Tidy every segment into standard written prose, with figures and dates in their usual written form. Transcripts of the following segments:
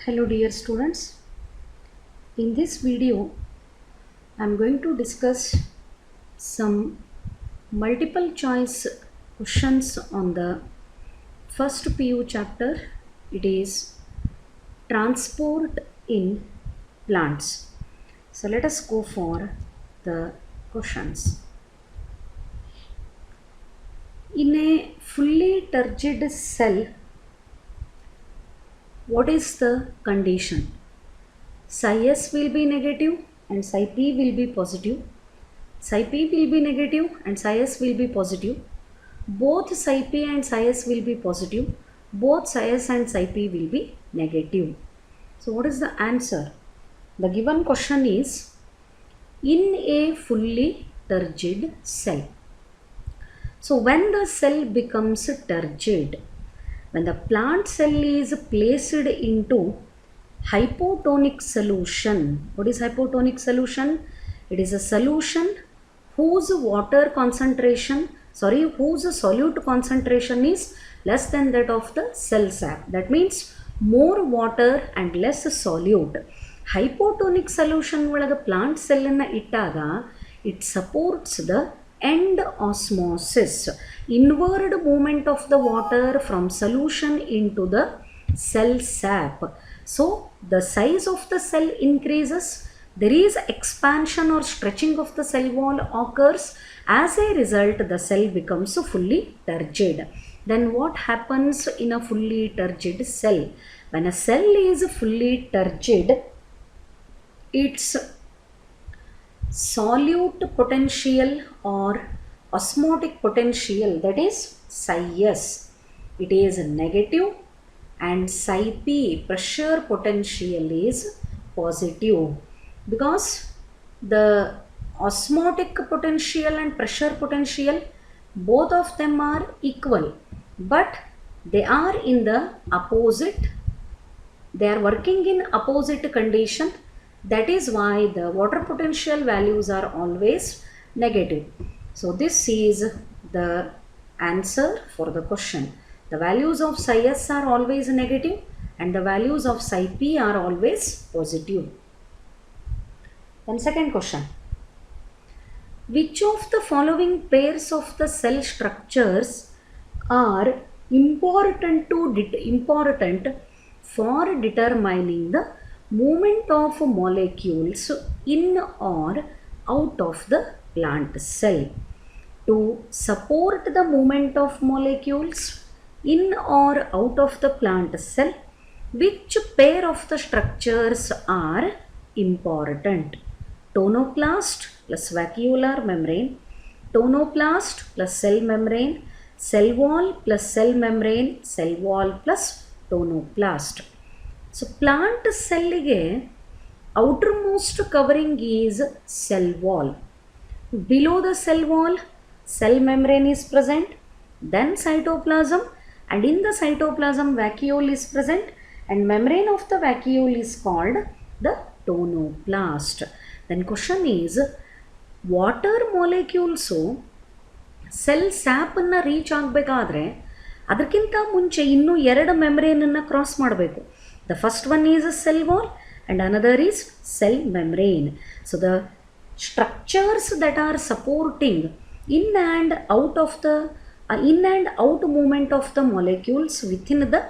Hello dear students, in this video I am going to discuss some multiple choice questions on the first PU chapter. It is transport in plants. So let us go for the questions. In a fully turgid cell, what is the condition? Psi S will be negative and psi P will be positive. Psi P will be negative and psi S will be positive. Both psi P and psi S will be positive. Both psi S and psi P will be negative. So what is the answer? The given question is in a fully turgid cell. So when the cell becomes turgid, when the plant cell is placed into hypotonic solution. What is hypotonic solution? It is a solution whose solute concentration is less than that of the cell sap. That means more water and less solute. Hypotonic solution ಒಳಗೆ plant cell ಅನ್ನು ಇಟ್ಟಾಗ it supports the end osmosis, inward movement of the water from solution into the cell sap. So the size of the cell increases, there is expansion or stretching of the cell wall occurs. As a result, the cell becomes fully turgid. Then what happens in a fully turgid cell? When a cell is fully turgid, its solute potential or osmotic potential, that is psi S, it is negative, and psi P, pressure potential, is positive, because the osmotic potential and pressure potential, both of them are equal, but they are in the opposite, they are working in opposite condition. That is why the water potential values are always negative. So this is the answer for the question. The values of psi S are always negative and the values of psi P are always positive. Then second question. Which of the following pairs of the cell structures are important for determining the movement of molecules in or out of the plant cell? To support the movement of molecules in or out of the plant cell, which pair of the structures are important? Tonoplast plus vacuolar membrane, tonoplast plus cell membrane, cell wall plus cell membrane, cell wall plus tonoplast. So plant cell ಗೆ outermost covering is cell wall. Below the cell wall, cell membrane is present, then cytoplasm, and in the cytoplasm vacuole is present, and membrane of the vacuole is called the tonoplast. Then question is, water molecules cell sap ಅನ್ನು reach ಆಗಬೇಕಾದ್ರೆ ಅದಕ್ಕಿಂತ ಮುಂಚೆ ಇನ್ನೂ ಎರಡು ಮೆಮ್ಬ್ರೇನನ್ನು cross ಮಾಡಬೇಕು. The first one is a cell wall and another is cell membrane. So the structures that are supporting in and out movement of the molecules within the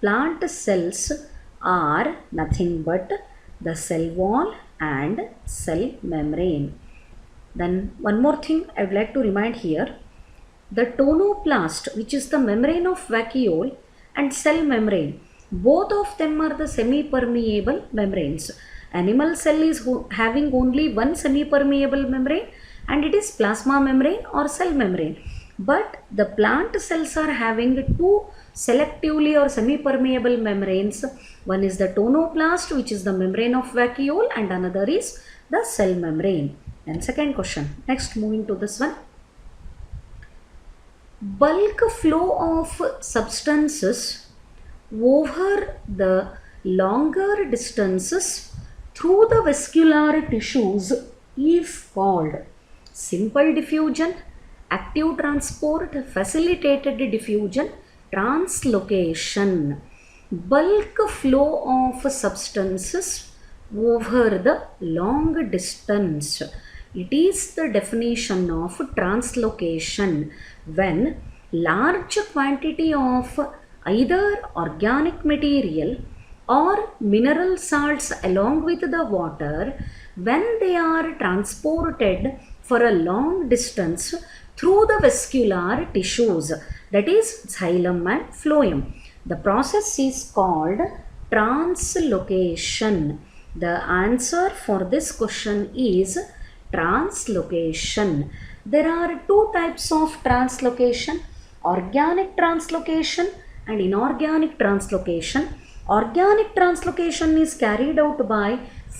plant cells are nothing but the cell wall and cell membrane. Then one more thing I would like to remind here. The tonoplast, which is the membrane of vacuole, and cell membrane, both of them are the semi-permeable membranes. Animal cell is having only one semi-permeable membrane and it is plasma membrane or cell membrane. But the plant cells are having two selectively or semi-permeable membranes. One is the tonoplast, which is the membrane of vacuole, and another is the cell membrane. And second question. Next, moving to this one. Bulk flow of substances over the longer distances through the vascular tissues is called simple diffusion, active transport, facilitated diffusion, translocation. bulk flow of substances over the long distance. It is the definition of translocation when large quantity of either organic material or mineral salts along with the water, when they are transported for a long distance through the vascular tissues, that is xylem and phloem. The process is called translocation. The answer for this question is translocation. There are two types of translocation: organic translocation and inorganic translocation. Organic translocation is carried out by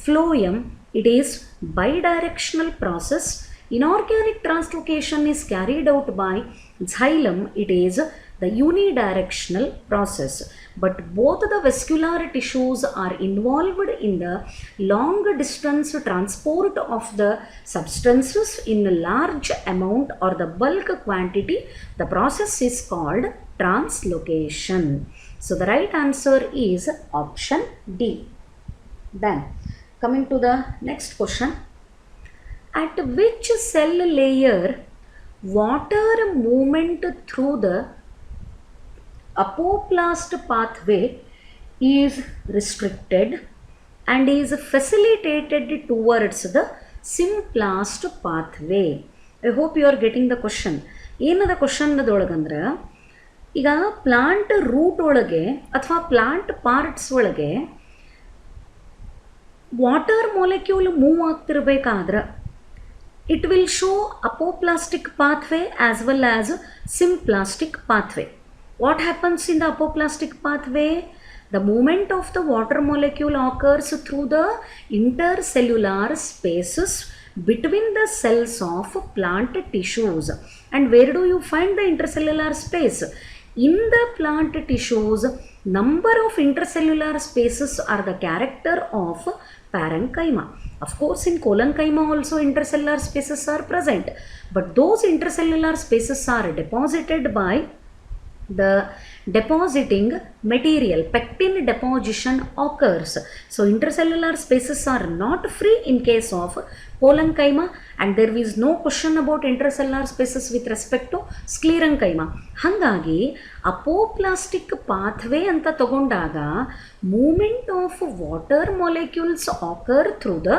phloem. It is bidirectional process. Inorganic translocation is carried out by xylem. It is the unidirectional process. But both the vascular tissues are involved in the long distance transport of the substances in a large amount or the bulk quantity. The process is called translocation. So the right answer is option D. Then coming to the next question. At which cell layer water movement through the apoplast pathway is restricted and is facilitated towards the symplast pathway? I hope you are getting the question. ಏನದ question ಅದೊಳಗಂದ್ರೆ, ಈಗ plant root ಒಳಗೆ ಅಥವಾ plant parts ಒಳಗೆ water molecule move ಆಗ್ತಿರ್ಬೇಕಾದ್ರೆ it will show apoplastic pathway as well as symplastic pathway. What happens in the apoplastic pathway? The movement of the water molecule occurs through the intercellular spaces between the cells of plant tissues. And where do you find the intercellular space? In the plant tissues, number of intercellular spaces are the character of parenchyma. Of course, in collenchyma also intercellular spaces are present, but those intercellular spaces are deposited by the depositing material. Pectin deposition occurs. So intercellular spaces are not free in case of collenchyma, and there is no question about intercellular spaces with respect to sclerenchyma. Hangagi apoplastic pathway anta tagondaga movement of water molecules occur through the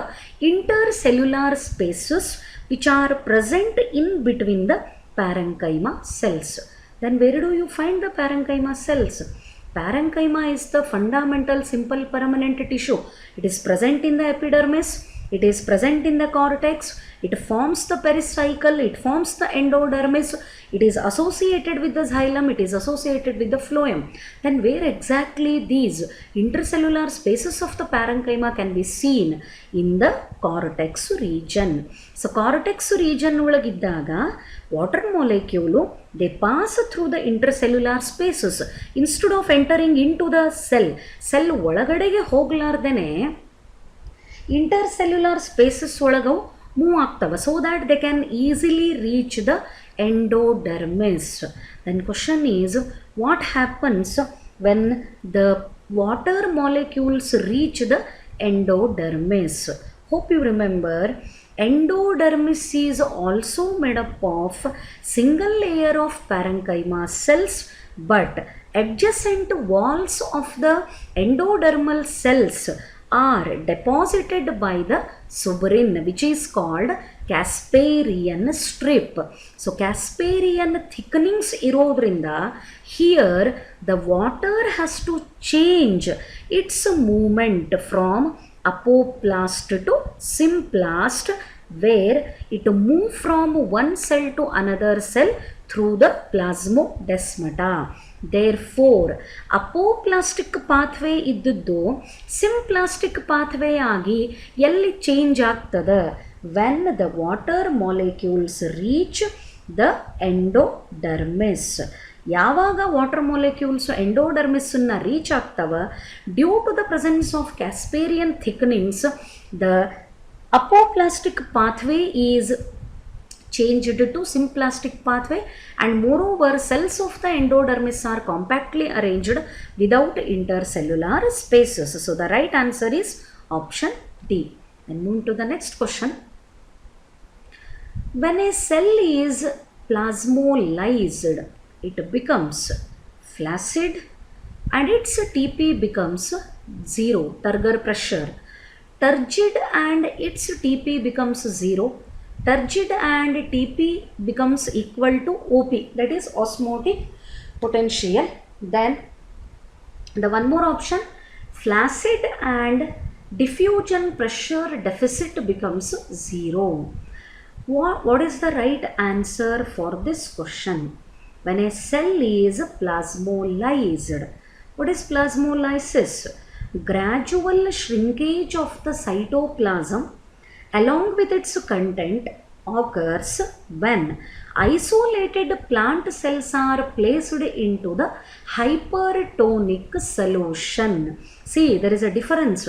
intercellular spaces which are present in between the parenchyma cells. Then where do you find the parenchyma cells? Parenchyma is the fundamental simple permanent tissue. It is present in the epidermis. It is present in the cortex. It forms the pericycle. It forms the endodermis. It is associated with the xylem. It is associated with the phloem. Then where exactly these intercellular spaces of the parenchyma can be seen? In the cortex region. So cortex region ಒಳಗಿದ್ದಾಗ water molecule, they pass through the intercellular spaces instead of entering into the cell ಒಳಗಡೆಗೆ ಹೋಗಲಾರ್ದೇನೆ intercellular spaces ಒಳಗವು move ಆಗ್ತವೆ, so that they can easily reach the endodermis. Then question is, what happens when the water molecules reach the endodermis? Hope you remember, endodermis is also made up of single layer of parenchyma cells, but adjacent walls of the endodermal cells are deposited by the suberin, which is called Casparian strip. So Casparian thickenings irodrinda, here the water has to change its movement from apoplast to symplast, where it moves from one cell to another cell through the plasmodesmata. Therefore, apoplastic pathway idduddu symplastic pathway agi elli change ಆಗ್ತದೆ? When the water molecules reach the endodermis. ಯಾವಾಗ water molecules ಎಂಡೋಡರ್ಮಿಸನ್ನು reach ಆಗ್ತವೆ, due to the presence of Casparian thickenings, the apoplastic pathway is changed to symplastic pathway, and moreover cells of the endodermis are compactly arranged without intercellular spaces. So the right answer is option D. Then move to the next question. When a cell is plasmolyzed, it becomes flaccid and its TP becomes 0, turgor pressure. Turgid and its TP becomes 0. Turgid and TP becomes equal to OP, that is osmotic potential. Then the one more option, flaccid and diffusion pressure deficit becomes 0. What is the right answer for this question? When a cell is plasmolyzed, what is plasmolysis? Gradual shrinkage of the cytoplasm along with its content occurs when isolated plant cells are placed into the hypertonic solution. See, there is a difference.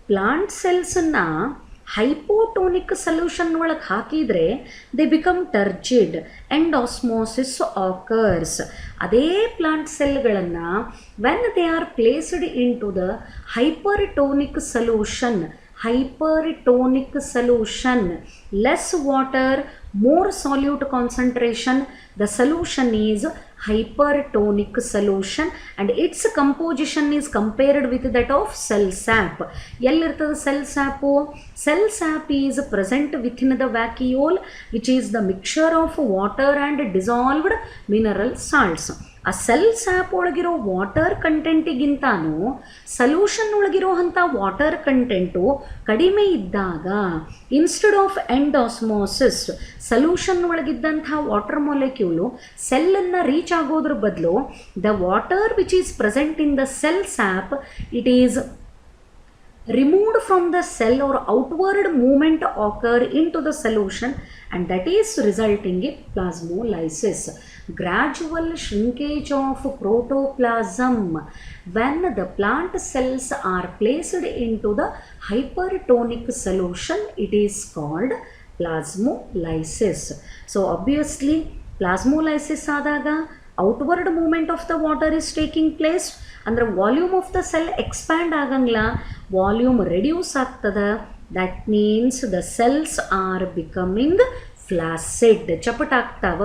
Plant cells na hypotonic solution ಒಳಗೆ ಹಾಕಿದರೆ they become turgid and osmosis occurs. ಅದೇ plant ಸೆಲ್ಗಳನ್ನು when they are placed into the hypertonic solution, less water, more solute concentration, the solution is hypertonic solution and its composition is compared with that of cell sap. Yellirtha cell sap? Cell sap is present within the vacuole, which is the mixture of water and dissolved mineral salts. ಆ cell sap ಒಳಗಿರೋ water ಕಂಟೆಂಟಿಗಿಂತಾನು solution ಒಳಗಿರೋ ಅಂಥ water content ಕಡಿಮೆ ಇದ್ದಾಗ instead of endosmosis solution ಒಳಗಿದ್ದಂಥ water molecule ಸೆಲ್ಲನ್ನು reach ಆಗೋದ್ರ ಬದಲು the water which is present in the cell sap it is removed from the cell or outward movement occur into the solution and that is resulting in plasmolysis. Gradual shrinkage of protoplasm when the plant cells are placed into the hypertonic solution, it is called plasmolysis. So obviously plasmolysis ಆದಾಗ outward movement of the water is taking place, ಅಂದ್ರೆ volume of the cell expand ಆಗಂಗಿಲ್ಲ, volume reduce ಆಗ್ತದೆ. That means the cells are becoming flaccid, ಚಪಟಾಗ್ತಾವ.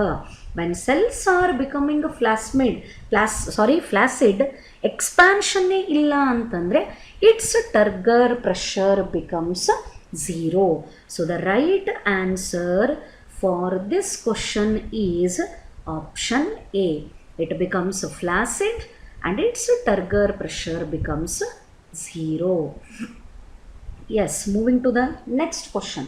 When cells are becoming flaccid, ಎಕ್ಸ್ಪ್ಯಾನ್ಷನ್ನೇ ಇಲ್ಲ ಅಂತಂದರೆ it's turgor pressure becomes 0. So the right answer for this question is option A. It becomes flaccid and its turgor pressure becomes 0. Yes, moving to the next question.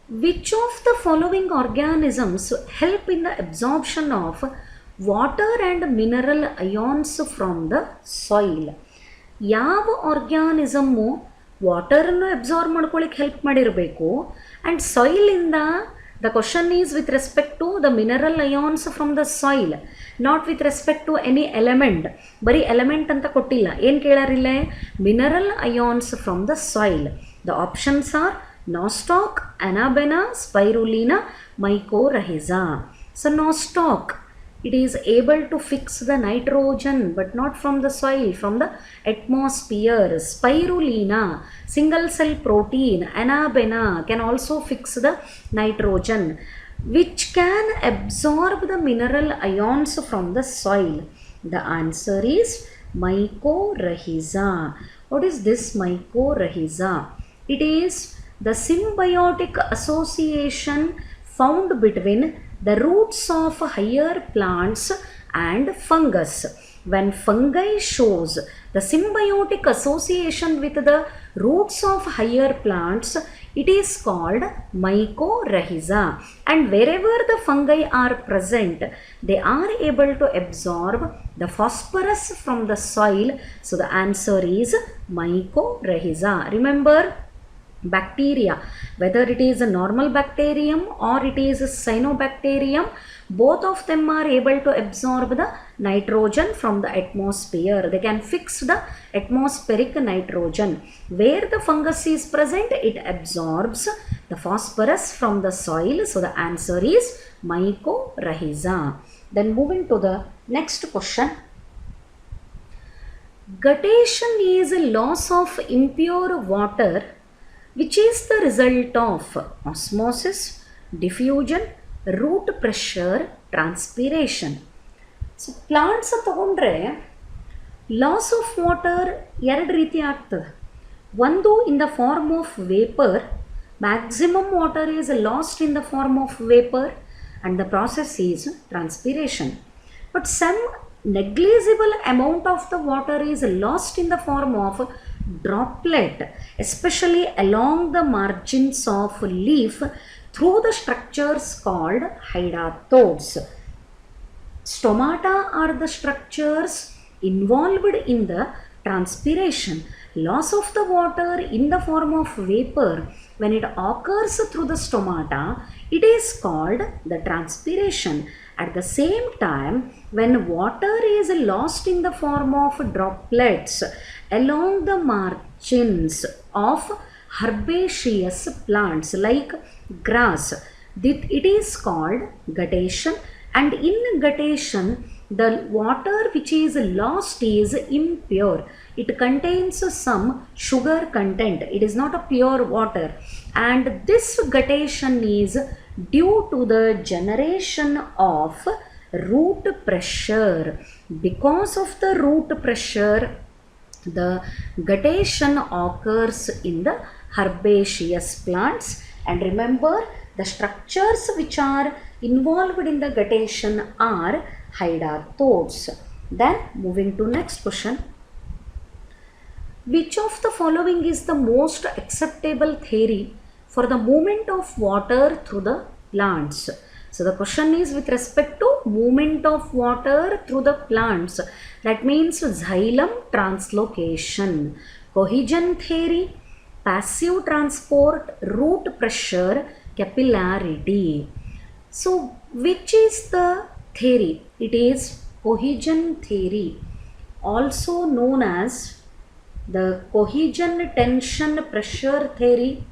Which of the following organisms help in the absorption of water and mineral ions from the soil? ಯಾವ ಆರ್ಗ್ಯಾನಿಸಮ್ಮು ವಾಟರನ್ನು absorb ಮಾಡ್ಕೊಳ್ಳಿಕ್ಕೆ help ಮಾಡಿರಬೇಕು and ಸಾಯಿಲಿಂದ the question is with respect to the mineral ions from the soil, not with respect to any element. ಬರೀ element ಅಂತ ಕೊಟ್ಟಿಲ್ಲ, ಏನು ಕೇಳಾರಿಲ್ಲ, mineral ions from the soil. The options are nostoc, anabena, spirulina, mycorrhiza. So nostoc, it is able to fix the nitrogen but not from the soil, from the atmosphere. Spirulina, single cell protein. Anabena can also fix the nitrogen, which can absorb the mineral ions from the soil. The answer is mycorrhiza. What is this mycorrhiza? It is the symbiotic association found between the roots of higher plants and fungus. When fungi shows the symbiotic association with the roots of higher plants, it is called mycorrhiza. And wherever the fungi are present, they are able to absorb the phosphorus from the soil. So the answer is mycorrhiza. Remember, bacteria, whether it is a normal bacterium or it is a cyanobacterium, both of them are able to absorb the nitrogen from the atmosphere. They can fix the atmospheric nitrogen. Where the fungus is present, it absorbs the phosphorus from the soil. So the answer is mycorrhiza. Then moving to the next question. Guttation is a loss of impure water which is the result of osmosis, diffusion, root pressure, transpiration. So plants ತಗೊಂಡ್ರೆ loss of water ಎರಡು ರೀತಿ ಆಗ್ತದೆ. ಒಂದು in the form of vapor, maximum water is lost in the form of vapor and the process is transpiration. But some negligible amount of the water is lost in the form of droplet, especially along the margins of leaf through the structures called hydatodes. Stomata are the structures involved in the transpiration. Loss of the water in the form of vapor, when it occurs through the stomata, it is called the transpiration. At the same time, when water is lost in the form of droplets along the margins of herbaceous plants like grass, it is called guttation. And in guttation, the water which is lost is impure. It contains some sugar content. It is not a pure water. And this guttation is due to the generation of root pressure. Because of the root pressure, the guttation occurs in the herbaceous plants. And remember, the structures which are involved in the guttation are hydatodes. Then moving to next question. Which of the following is the most acceptable theory for the movement of water through the plants? So the question is with respect to movement of water through the plants. That means xylem translocation, cohesion theory, passive transport, root pressure, capillarity. So which is the theory? It is cohesion theory, also known as the cohesion tension pressure theory,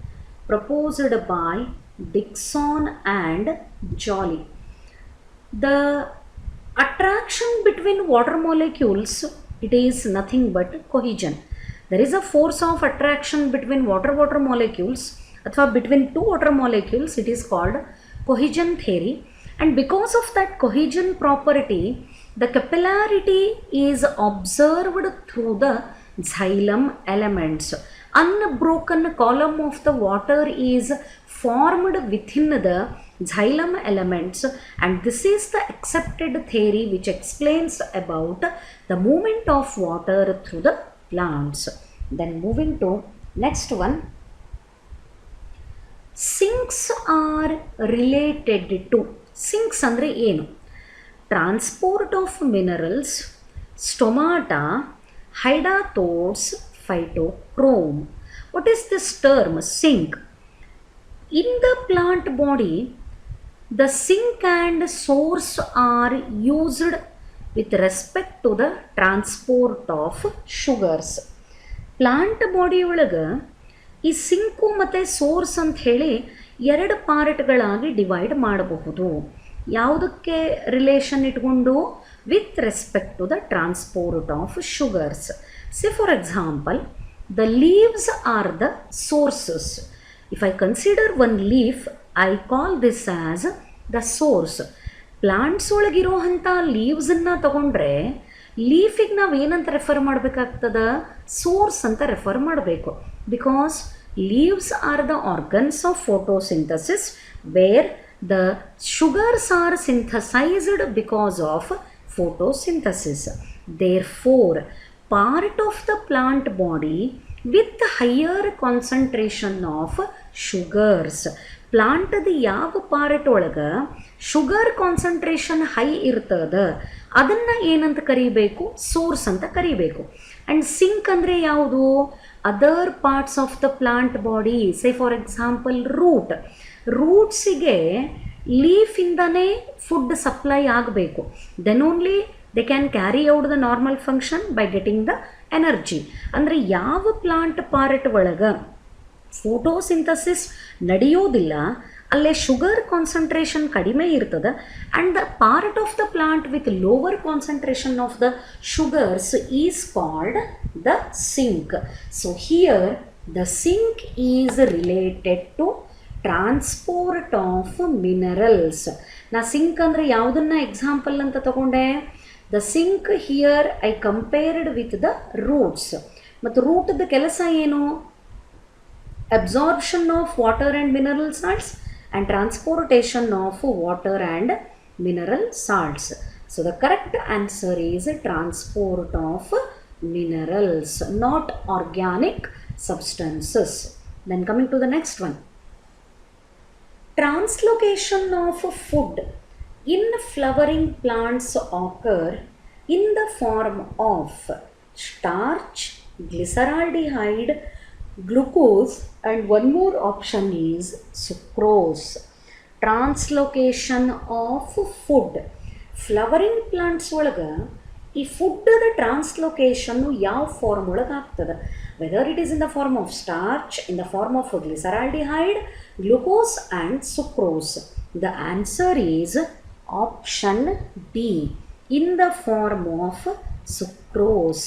proposed by Dickson and Joly. The attraction between water molecules, it is nothing but cohesion. There is a force of attraction between water molecules, or between two water molecules. It is called cohesion theory. And because of that cohesion property, the capillarity is observed through the xylem elements. Unbroken column of the water is formed within the xylem elements, and this is the accepted theory which explains about the movement of water through the plants. Then moving to next one. Sinks are related to, sinks andre ಏನು? Transport of minerals, stomata, hydatodes, phytochrome. What is this term sink? In the plant body, the sink and source are used with respect to the transport of sugars. Plant body ಒಳಗೆ ಈ sink ಮತ್ತು source ಅಂತ ಹೇಳಿ ಎರಡು ಪಾರ್ಟ್ಗಳಾಗಿ divide ಮಾಡಬಹುದು. ಯಾವುದಕ್ಕೆ relation ಇಟ್ಕೊಂಡು? With respect to the transport of sugars. Say for example, the leaves are the sources. If I consider one leaf, I call this as the source. Plants ಒಳಗಿರೋವಂಥ ಲೀವ್ಸನ್ನು ತಗೊಂಡ್ರೆ ಲೀಫಿಗೆ ನಾವು ಏನಂತ ರೆಫರ್ ಮಾಡಬೇಕಾಗ್ತದ? ಸೋರ್ಸ್ ಅಂತ ರೆಫರ್ ಮಾಡಬೇಕು. Because leaves are the organs of photosynthesis where the sugars are synthesized because of photosynthesis. Therefore, part of the plant body with higher concentration of sugars. ಪ್ಲಾಂಟದ ಯಾವ ಪಾರ್ಟ್ ಒಳಗೆ ಶುಗರ್ ಕಾನ್ಸಂಟ್ರೇಷನ್ ಹೈ ಇರ್ತದ ಅದನ್ನು ಏನಂತ ಕರಿಬೇಕು, source ಅಂತ ಕರಿಬೇಕು. And sink ಅಂದರೆ ಯಾವುದು, other parts of the plant body. Say for example ರೂಟ್ಸಿಗೆ ಲೀಫಿಂದನೇ ಫುಡ್ ಸಪ್ಲೈ ಆಗಬೇಕು. Then only they can carry out the normal function by getting the energy. ಅಂದರೆ ಯಾವ ಪ್ಲಾಂಟ್ ಪಾರ್ಟ್ ಒಳಗೆ ಫೋಟೋಸಿಂಥಸಿಸ್ ನಡೆಯೋದಿಲ್ಲ ಅಲ್ಲೇ ಶುಗರ್ ಕಾನ್ಸಂಟ್ರೇಷನ್ ಕಡಿಮೆ ಇರ್ತದೆ. And the part of the plant with lower concentration of the sugars is called the sink. So here the sink is related to transport of minerals. ನಾ sink ಅಂದರೆ ಯಾವುದನ್ನು example ಅಂತ ತಗೊಂಡೆ, the sink here I compared with the roots. ಮತ್ತು ರೂಟ್ದ ಕೆಲಸ ಏನು, absorption of water and mineral salts and transportation of water and mineral salts. So the correct answer is transport of minerals, not organic substances. Then coming to the next one, translocation of food in flowering plants occur in the form of starch, glyceraldehyde, glucose, and one more option is sucrose. Translocation of food. Flowering plants ಒಳಗೆ ಈ ಫುಡ್ದ ಟ್ರಾನ್ಸ್ಲೊಕೇಶನ್ನು ಯಾವ form ಒಳಗೆ ಆಗ್ತದೆ, whether it is in the form of starch, in the form of glyceraldehyde, glucose and sucrose. The answer is option D, in the form of sucrose,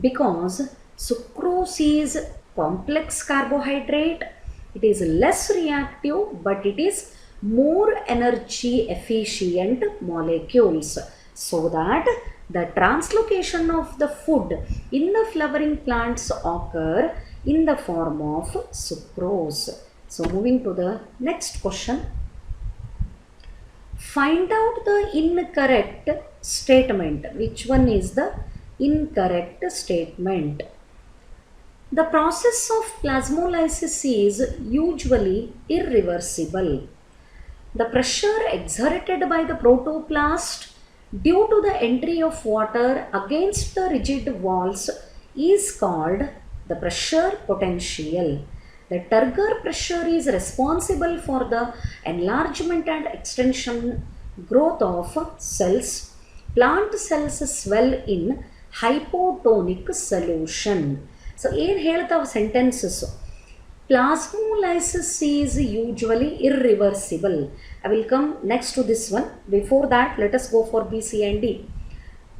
because sucrose is complex carbohydrate. It is less reactive, but it is more energy efficient molecules, so that the translocation of the food in the flowering plants occur in the form of sucrose. So moving to the next question, find out the incorrect statement. Which one is the incorrect statement? The process of plasmolysis is usually irreversible. The pressure exerted by the protoplast due to the entry of water against the rigid walls is called the pressure potential. The turgor pressure is responsible for the enlargement and extension growth of cells. Plant cells swell in hypotonic solution. So ಏನು ಹೇಳ್ತಾವೆ sentences, plasmolysis is usually irreversible. I will come next to this one. Before that let us go for B, C and D.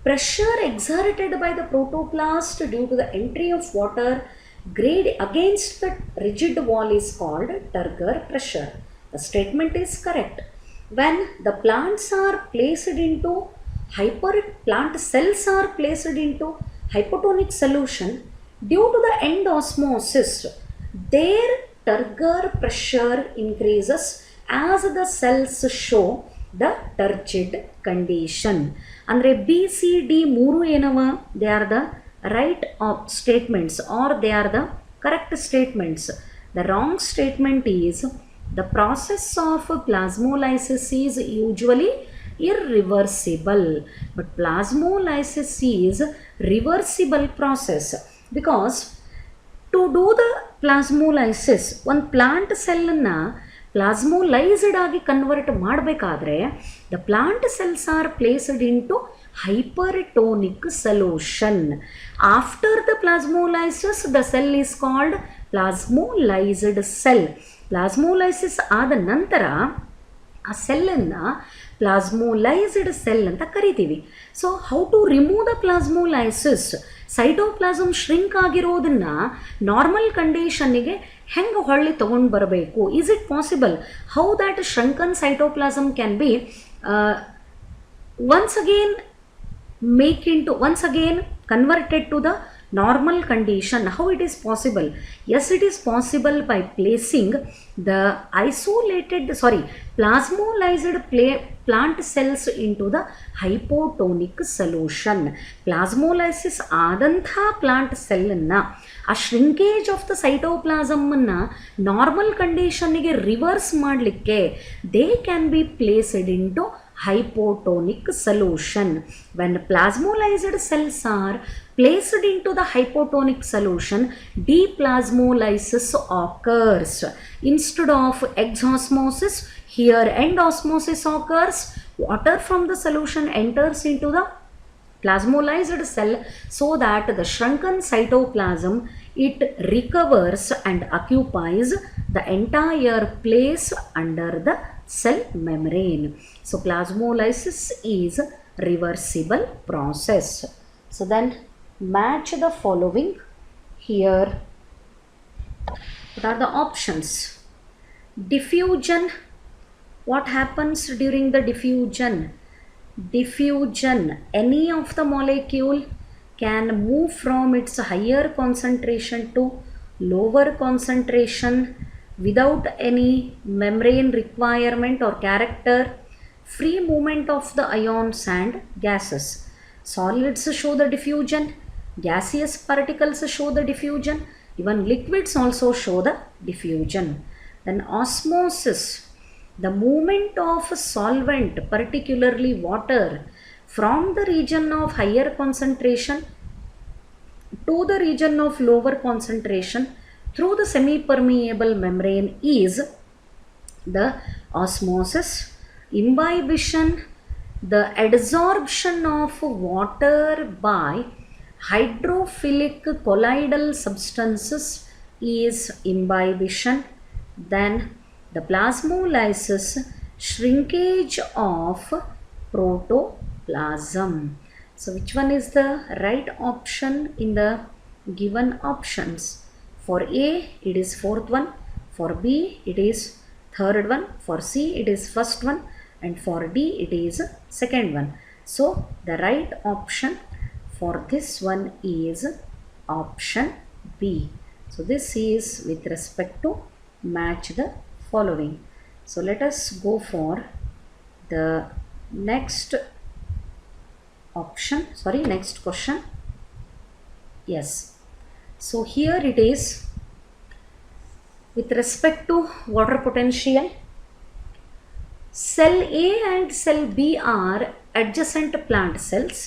Pressure exerted by the protoplast due to the entry of water grade against the rigid wall is called turgor pressure. The statement is correct. When the plants are placed into plant cells are placed into hypotonic solution, due to the end osmosis, their turgor pressure increases as the cells show the turgid condition. ಅಂದರೆ B C D ಮೂರು ಏನವ, they are the right statements are they are the correct statements. The wrong statement is the process of plasmolysis is usually irreversible, but plasmolysis is reversible process, because to do the plasmolysis ಒಂದು plant ಸೆಲ್ಲನ್ನು plasmolysed ಆಗಿ convert ಮಾಡಬೇಕಾದ್ರೆ the plant cells are placed into hypertonic solution. After the plasmolysis, the cell is called plasmolysed cell. Plasmolysis ಆದ ನಂತರ ಆ ಸೆಲ್ಲನ್ನು ಪ್ಲಾಸ್ಮೋಲೈಸ್ಡ್ cell ಅಂತ ಕರಿತೀವಿ. So how to remove the plasmolysis, cytoplasm shrink ಆಗಿರೋದನ್ನು normal ಕಂಡೀಷನ್ನಿಗೆ ಹೆಂಗೆ ಹೊಳ್ಳಿ ತೊಗೊಂಡು ಬರಬೇಕು? Is it possible? How that shrunken cytoplasm can be once again converted to the normal condition. How it is possible? Yes, it is possible by placing the plasmolysed plant cells into the hypotonic solution. Plasmolysis ಆದಂತಹ plant ಸೆಲ್ಲನ್ನು ಆ shrinkage of the ಸೈಟೋಪ್ಲಾಸಮನ್ನು normal ಕಂಡೀಷನ್ಗೆ reverse ಮಾಡಲಿಕ್ಕೆ they can be placed into hypotonic solution. When plasmolysed cells are placed into the hypotonic solution, deplasmolysis occurs. Instead of exosmosis, here endosmosis occurs. Water from the solution enters into the plasmolysed cell so that the shrunken cytoplasm, it recovers and occupies the entire place under the cell membrane. So plasmolysis is reversible process. So then match the following here. What are the options? Diffusion. What happens during the diffusion? Diffusion, any of the molecule can move from its higher concentration to lower concentration without any membrane requirement or character. Free movement of the ions and gases. Solids show the diffusion, gaseous particles show the diffusion, even liquids also show the diffusion. Then osmosis, the movement of solvent, particularly water, from the region of higher concentration to the region of lower concentration through the semi-permeable membrane is the osmosis. Imbibition, the adsorption of water by hydrophilic colloidal substances is imbibition. Then the plasmolysis, shrinkage of protoplasm. So which one is the right option in the given options? For A it is fourth one, for B it is third one, for C it is first one, and for D it is second one. So the right option for this one is option B. So this is with respect to match the following. So let us go for the next option, next question. Yes, so here it is with respect to water potential. Cell A and cell B are adjacent plant cells.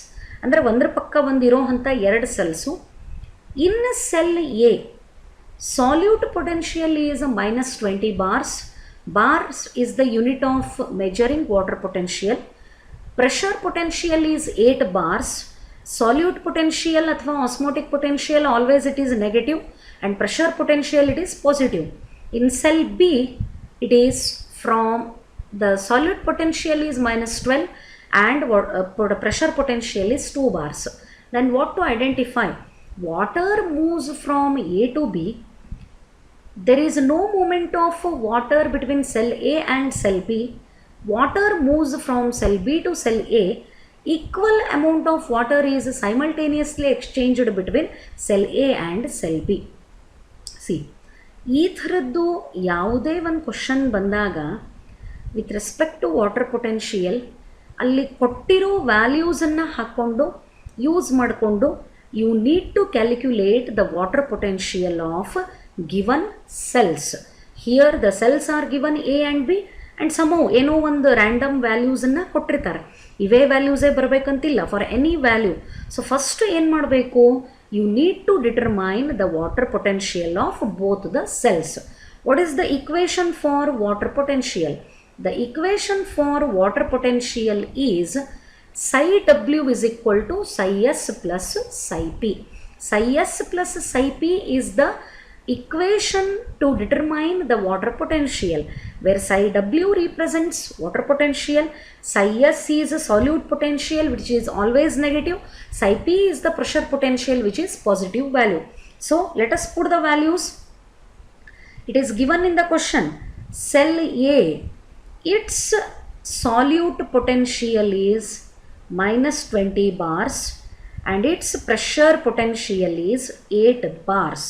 ಅಂದರೆ ಒಂದರ ಪಕ್ಕ ಒಂದಿರೋ ಅಂಥ ಎರಡು cells. In cell A, solute potential is -20 bars. Bars is the unit of measuring water potential. Pressure potential is 8 bars. Solute potential ಅಥವಾ osmotic potential always it is negative, and pressure potential it is positive. In cell B, it is from the solute potential is -12 and the pressure potential is 2 bars. Then what to identify? Water moves from A to B. There is no movement of water between cell A and cell B. Water moves from cell B to cell A. Equal amount of water is simultaneously exchanged between cell A and cell B. See, ಈ ಥರದ್ದು ಯಾವುದೇ ಒಂದು question ಬಂದಾಗ with respect to water potential ಅಲ್ಲಿ ಕೊಟ್ಟಿರೋ ವ್ಯಾಲ್ಯೂಸನ್ನು ಹಾಕ್ಕೊಂಡು use ಮಾಡಿಕೊಂಡು you need to calculate the water potential of given cells. Here the cells are given A and B and ಸಮೌ ಏನೋ ಒಂದು ರ್ಯಾಂಡಮ್ ವ್ಯಾಲ್ಯೂಸನ್ನು ಕೊಟ್ಟಿರ್ತಾರೆ. ಇವೇ ವ್ಯಾಲ್ಯೂಸೇ ಬರಬೇಕಂತಿಲ್ಲ, for any value. So first ಏನು ಮಾಡಬೇಕು? You need to determine the water potential of both the cells. What is the equation for water potential? The equation for water potential is psi W is equal to psi S plus psi P. Psi S plus psi P is the equation to determine the water potential, where psi W represents water potential, psi S is a solute potential which is always negative, psi P is the pressure potential which is positive value. So let us put the values. It is given in the question. Cell A, its solute potential is -20 bars and its pressure potential is 8 bars.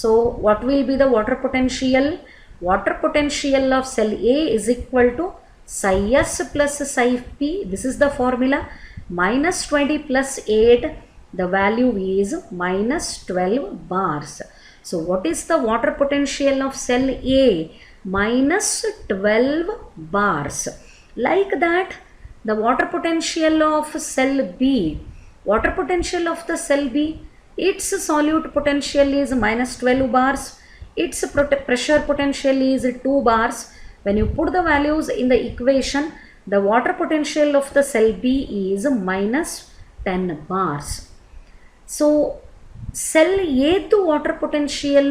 So what will be the water potential? Water potential of cell A is equal to psi s plus psi p. This is the formula. Minus 20 plus 8, the value is minus 12 bars. So what is the water potential of cell A? Minus 12 bars. Like that, the water potential of cell B. Water potential of the cell B, its solute potential is minus 12 bars. Its pressure potential is 2 bars. When you put the values in the equation, the water potential of the cell B is minus 10 bars. So, cell A to water potential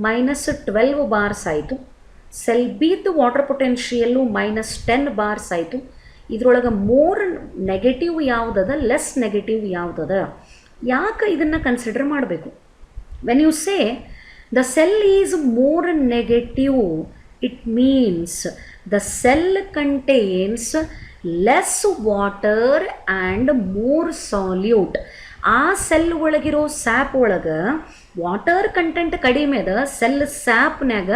minus 12 bars ಆಯಿತು. Cell B to water potential minus 10 bars ಆಯಿತು. ಇದರೊಳಗೆ more negative ಯಾವುದದ, less negative ಯಾವುದದ, ಯಾಕೆ ಇದನ್ನು consider ಮಾಡಬೇಕು? When you say the cell is more negative, it means the cell contains less water and more solute. ಆ cell ಒಳಗಿರೋ sap ಒಳಗೆ ವಾಟರ್ ಕಂಟೆಂಟ್ ಕಡಿಮೆ ಅದ, ಸೆಲ್ ಸ್ಯಾಪ್ನಾಗ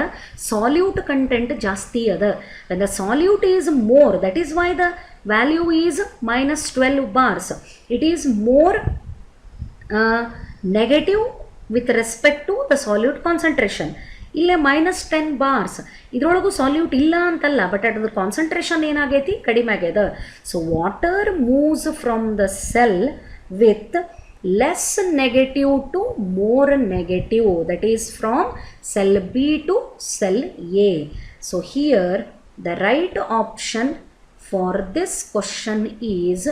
ಸಾಲ್ಯೂಟ್ ಕಂಟೆಂಟ್ ಜಾಸ್ತಿ ಅದ. When the solute is more, that is why the value is minus 12 bars. It is more negative with respect to the solute concentration. ಇಲ್ಲೇ minus 10 bars. ಇದರೊಳಗೂ salute ಇಲ್ಲ ಅಂತಲ್ಲ, but ಅದ್ರ concentration ಏನಾಗೈತಿ, ಕಡಿಮೆ ಆಗ್ಯದ. So water moves from the cell with less negative to more negative, that is from cell B to cell A. So here the right option for this question is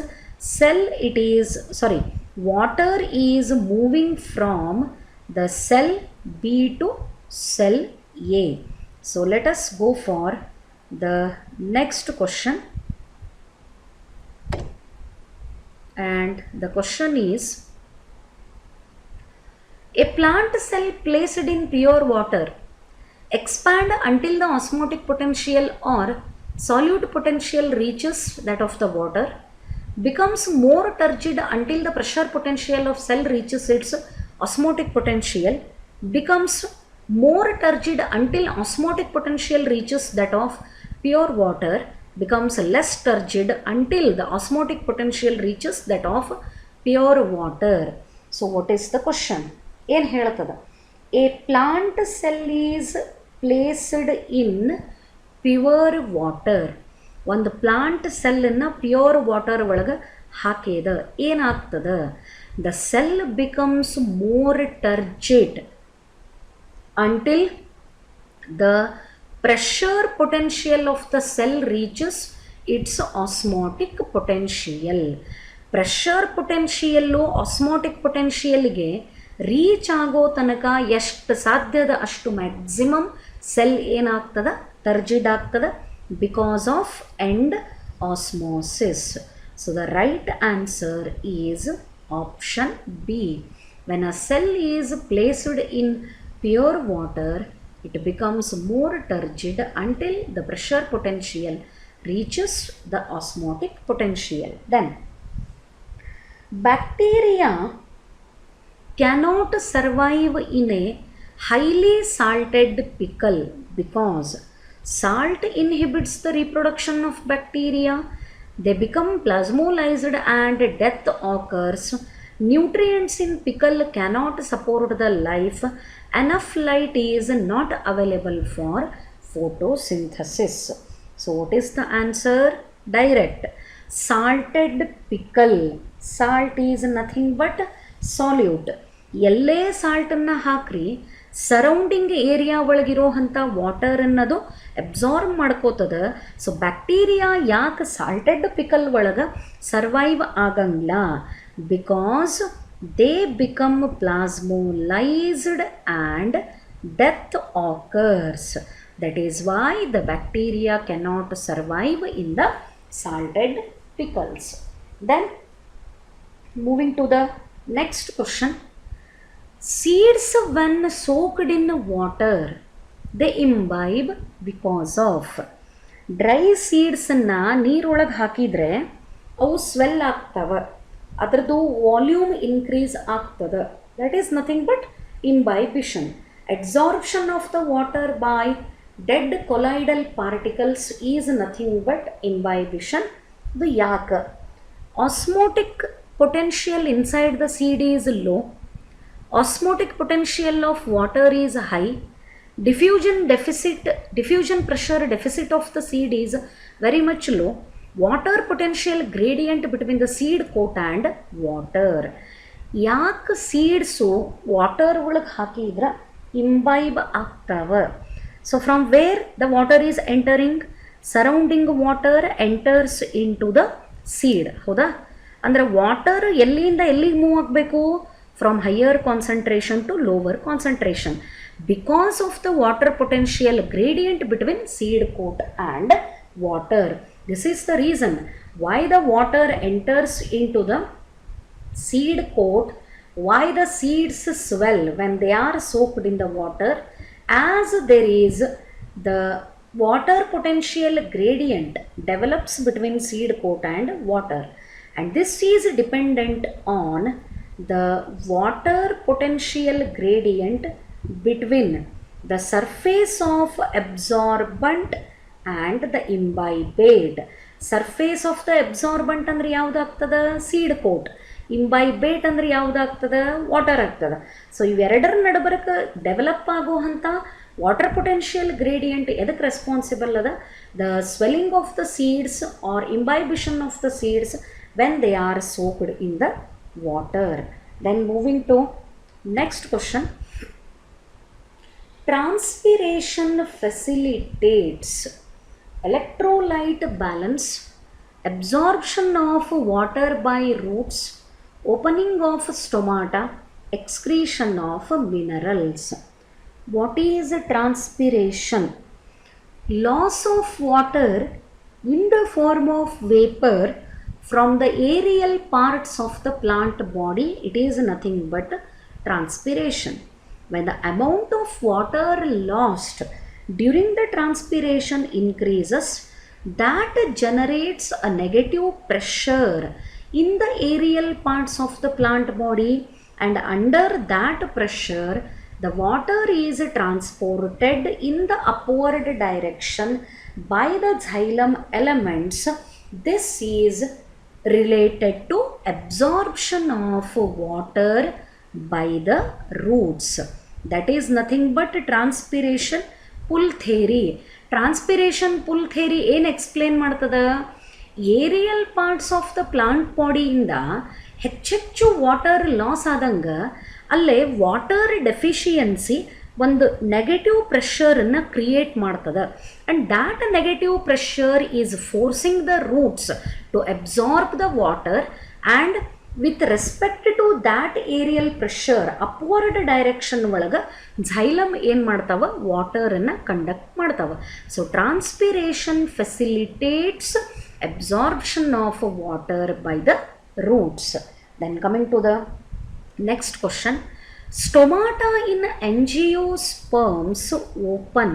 water is moving from the cell B to cell A. So let us go for the next question, and the question is, a plant cell placed in pure water expand until the osmotic potential or solute potential reaches that of the water, becomes more turgid until the pressure potential of cell reaches its osmotic potential, becomes more turgid until osmotic potential reaches that of pure water, becomes less turgid until the osmotic potential reaches that of pure water. So what is the question? ಏನು ಹೇಳ್ತದ? A plant cell is placed in pure water. ಒಂದು plant ಸೆಲ್ಲನ್ನು pure water ಒಳಗೆ ಹಾಕಿದ, ಏನಾಗ್ತದ? The cell becomes more turgid until the pressure potential of the cell reaches its osmotic potential. Pressure potential osmotic ಪೊಟೆನ್ಷಿಯಲ್ಗೆ reach ಆಗೋ ತನಕ ಎಷ್ಟು ಸಾಧ್ಯದ ಅಷ್ಟು ಮ್ಯಾಕ್ಸಿಮಮ್ ಸೆಲ್ ಏನಾಗ್ತದ, ಟರ್ಜಿಡ್ ಆಗ್ತದ, because of end osmosis. So the right answer is option B. When a cell is placed in pure water, it becomes more turgid until the pressure potential reaches the osmotic potential. Then, bacteria cannot survive in a highly salted pickle because salt inhibits the reproduction of bacteria. They become plasmolysed and death occurs. Nutrients in pickle cannot support the life. Enough light is not available for photosynthesis. So what is the answer? Direct. Salted pickle. Salt is nothing but solute. ಎಲ್ಲೇ ಸಾಲ್ಟನ್ನು ಹಾಕ್ರಿ surrounding area ಒಳಗಿರೋ ಅಂಥ water ಅನ್ನೋದು absorb ಮಾಡ್ಕೋತದ. So bacteria ಯಾಕೆ salted pickle ಒಳಗೆ survive ಆಗಂಗಿಲ್ಲ? Because they become plasmolysed and death occurs. That is why the bacteria cannot survive in the salted pickles. Then moving to the next question. Seeds when soaked in water, they imbibe because of. Dry ಸೀಡ್ಸನ್ನು ನೀರೊಳಗೆ ಹಾಕಿದರೆ ಅವು swell ಆಗ್ತವೆ. ಅದರದ್ದು volume increase ಆಗ್ತದೆ. That is nothing but imbibition. Absorption of the water by dead colloidal particles is nothing but imbibition. ಇದು ಯಾಕೆ? Osmotic potential inside the seed is low, osmotic potential of water is high, diffusion pressure deficit of the seed is very much low, water potential gradient between the seed coat and water. ಯಾಕೆ seeds water ಒಳಗೆ ಹಾಕಿದ್ರೆ imbibe ಆಗ್ತಾವೆ? So from where the water is entering, surrounding water enters into the seed. ಹೌದಾ? ಅಂದರೆ water ಎಲ್ಲಿಂದ ಎಲ್ಲಿಗೆ move ಆಗಬೇಕು? From higher concentration to lower concentration, because of the water potential gradient between seed coat and water. This is the reason why the water enters into the seed coat, why the seeds swell when they are soaked in the water, as there is the water potential gradient develops between seed coat and water, and this is dependent on the water potential gradient between the surface of absorbent and the imbibate. Surface of the absorbent ಅಂದ್ರೆ ಯಾವುದಾಗ್ತದೆ? Seed coat. ಇಂಬೈಬೇಟ್ ಅಂದ್ರೆ ಯಾವುದಾಗ್ತದೆ? Water ಆಗ್ತದೆ. So ಇವೆರಡರ ನಡಬರಕ್ಕೆ develop ಆಗುವಂಥ water potential gradient ಎದಕ್ಕೆ responsible ಅದ? The swelling of the seeds are imbibition of the seeds when they are soaked in the water. Then moving to next question. Transpiration facilitates electrolyte balance, absorption of water by roots, opening of stomata, excretion of minerals. What is transpiration? Loss of water in the form of vapor from the aerial parts of the plant body. It is nothing but transpiration. When the amount of water lost during the transpiration increases, that generates a negative pressure in the aerial parts of the plant body, and under that pressure the water is transported in the upward direction by the xylem elements. This is related to absorption of water by the roots. That is nothing but transpiration pull theory. Transpiration pull theory ಏನು explain ಮಾಡ್ತದ? Aerial parts of the plant ಬಾಡಿಯಿಂದ ಹೆಚ್ಚೆಚ್ಚು water loss ಆದಂಗೆ ಅಲ್ಲೇ water deficiency ಒಂದು negative ಪ್ರೆಷರನ್ನು create ಮಾಡ್ತದೆ. And that negative pressure is forcing the roots to absorb the water, and with respect to that aerial pressure upward direction ಒಳಗೆ xylem ಏನು ಮಾಡ್ತಾವೆ? ವಾಟರನ್ನು ಕಂಡಕ್ಟ್ ಮಾಡ್ತಾವೆ. So transpiration facilitates absorption of water by the roots. Then coming to the next question. Stomata in angiosperms open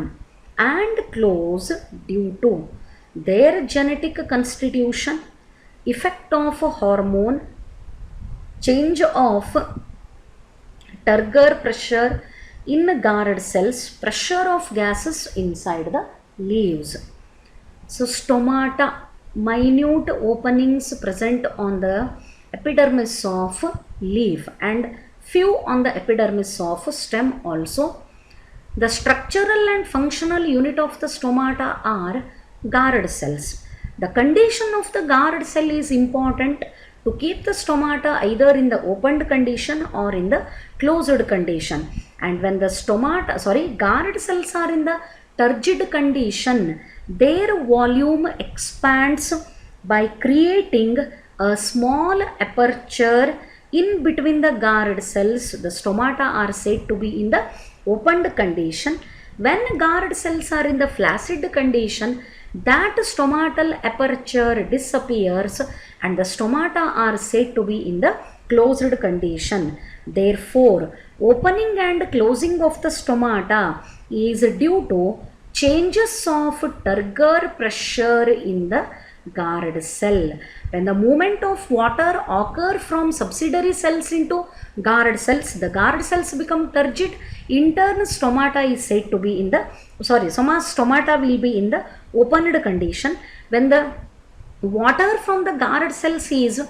and close due to their genetic constitution, effect of hormone, change of turgor pressure in guard cells, pressure of gases inside the leaves. So stomata, minute openings present on the epidermis of leaf and few on the epidermis of stem also. The structural and functional unit of the stomata are guard cells. The condition of the guard cell is important to keep the stomata either in the opened condition or in the closed condition. And when the guard cells are in the turgid condition, their volume expands by creating a small aperture in between the guard cells. The stomata are said to be in the opened condition. When guard cells are in the flaccid condition, that stomatal aperture disappears and the stomata are said to be in the closed condition. Therefore, opening and closing of the stomata is due to changes of turgor pressure in the guard cell. When the movement of water occur from subsidiary cells into guard cells, the guard cells become turgid. Internal stomata is said to be in the, stomata will be in the opened condition. When the water from the guard cells is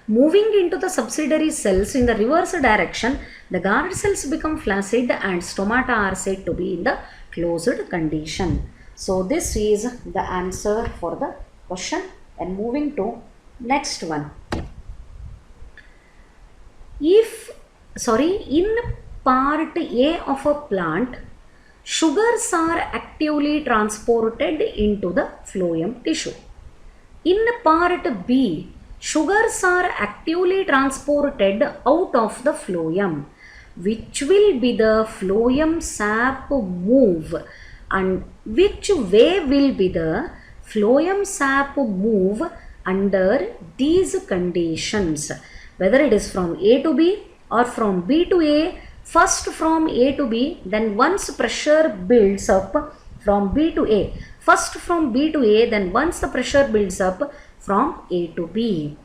moving into the subsidiary cells in the reverse direction, the guard cells become flaccid and stomata are said to be in the closed condition. So this is the answer for the question. And moving to next one. In part A of a plant, sugars are actively transported into the phloem tissue. In part B, sugars are actively transported out of the phloem. Which will be the phloem sap move, and which way will be the phloem sap move under these conditions? Whether it is from A to B or from B to A, first from A to B, then once pressure builds up from B to A, first from B to A, then once the pressure builds up from A to B.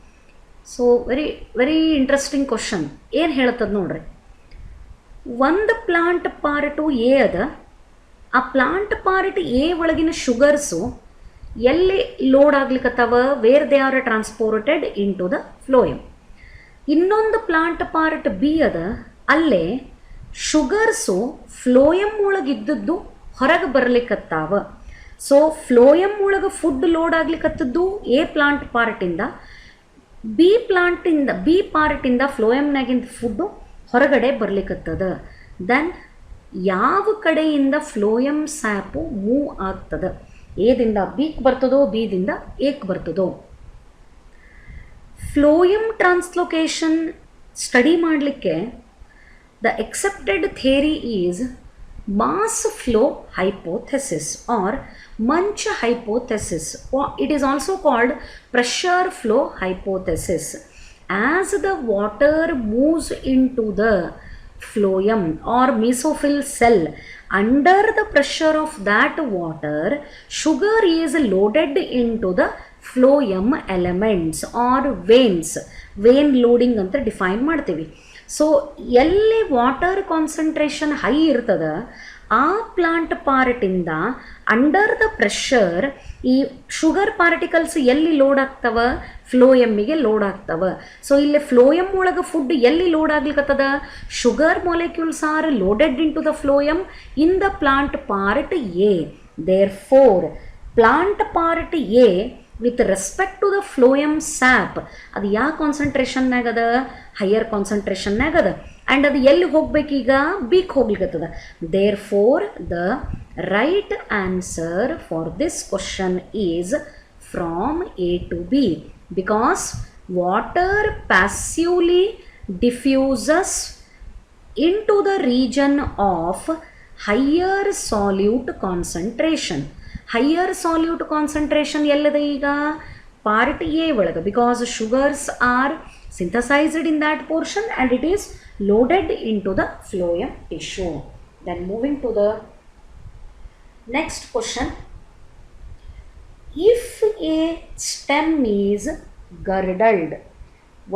So very interesting question. ಏನು ಹೇಳ್ತದ ನೋಡ್ರಿ, ಒಂದು plant part A ಅದ, ಆ plant part A ಒಳಗಿನ sugars ಎಲ್ಲಿ load ಆಗ್ಲಿಕ್ಕತ್ತವ, where they are transported into the phloem. ಇನ್ನೊಂದು ಪ್ಲಾಂಟ್ ಪಾರ್ಟ್ ಬಿ ಅದ, ಅಲ್ಲೇ ಶುಗರ್ಸು ಫ್ಲೋಯಮ್ ಒಳಗಿದ್ದದ್ದು ಹೊರಗೆ ಬರ್ಲಿಕ್ಕತ್ತಾವ. ಸೊ ಫ್ಲೋಯಮ್ ಒಳಗೆ ಫುಡ್ ಲೋಡ್ ಆಗ್ಲಿಕ್ಕತ್ತದ್ದು ಎ ಪ್ಲಾಂಟ್ ಪಾರ್ಟಿಂದ, ಬಿ ಪಾರ್ಟಿಂದ ಫ್ಲೋಯಮ್ನಾಗಿಂದ ಫುಡ್ಡು ಹೊರಗಡೆ ಬರ್ಲಿಕ್ಕತ್ತದ. ದೆನ್ ಯಾವ ಕಡೆಯಿಂದ ಫ್ಲೋಯಮ್ ಸ್ಯಾಪು ಮೂವ್ ಆಗ್ತದೆ, ಎದಿಂದ ಬಿಗೆ ಬರ್ತದೋ, ಬಿದಿಂದ ಎಕ್ ಬರ್ತದೋ. ಫ್ಲೋಯಮ್ ಟ್ರಾನ್ಸ್ಲೊಕೇಶನ್ ಸ್ಟಡಿ ಮಾಡಲಿಕ್ಕೆ the accepted theory is mass flow hypothesis or Munch hypothesis, or it is also called pressure flow hypothesis. As the water moves into the phloem or mesophyll cell, under the pressure of that water, sugar is loaded into the phloem elements or veins. Vein loading ಅಂತ define ಮಾಡ್ತೀವಿ. So ಎಲ್ಲಿ water concentration high ಇರ್ತದ, ಆ plant ಪಾರ್ಟಿಂದ under the pressure ಈ sugar particles ಎಲ್ಲಿ load ಆಗ್ತವ, ಫ್ಲೋಯಮ್ಮಿಗೆ ಲೋಡ್ ಆಗ್ತವ. ಸೊ ಇಲ್ಲಿ ಫ್ಲೋಯಮ್ ಒಳಗೆ ಫುಡ್ ಎಲ್ಲಿ ಲೋಡ್ ಆಗ್ಲಿಕ್ಕತ್ತದ, sugar molecules are loaded into the phloem in the plant part A. Therefore plant part A with respect to the phloem sap ಅದು ಯಾವ ಕಾನ್ಸಂಟ್ರೇಷನ್ನಾಗ ಅದ, ಹೈಯರ್ ಕಾನ್ಸಂಟ್ರೇಷನ್ನಾಗ ಅದ. ಆ್ಯಂಡ್ ಅದು ಎಲ್ಲಿ ಹೋಗ್ಬೇಕೀಗ, ಬಿಗ್ ಹೋಗ್ಲಿಕ್ಕತ್ತದ. Therefore the right answer for this question is from A to B, because water passively diffuses into the region of higher solute concentration. Higher solute concentration ಎಲ್ಲದ ಈಗ, ಪಾರ್ಟ್ ಎ ಒಳಗೆ, because sugars are synthesized in that portion and it is loaded into the phloem tissue. Then moving to the next question. If a stem is girdled,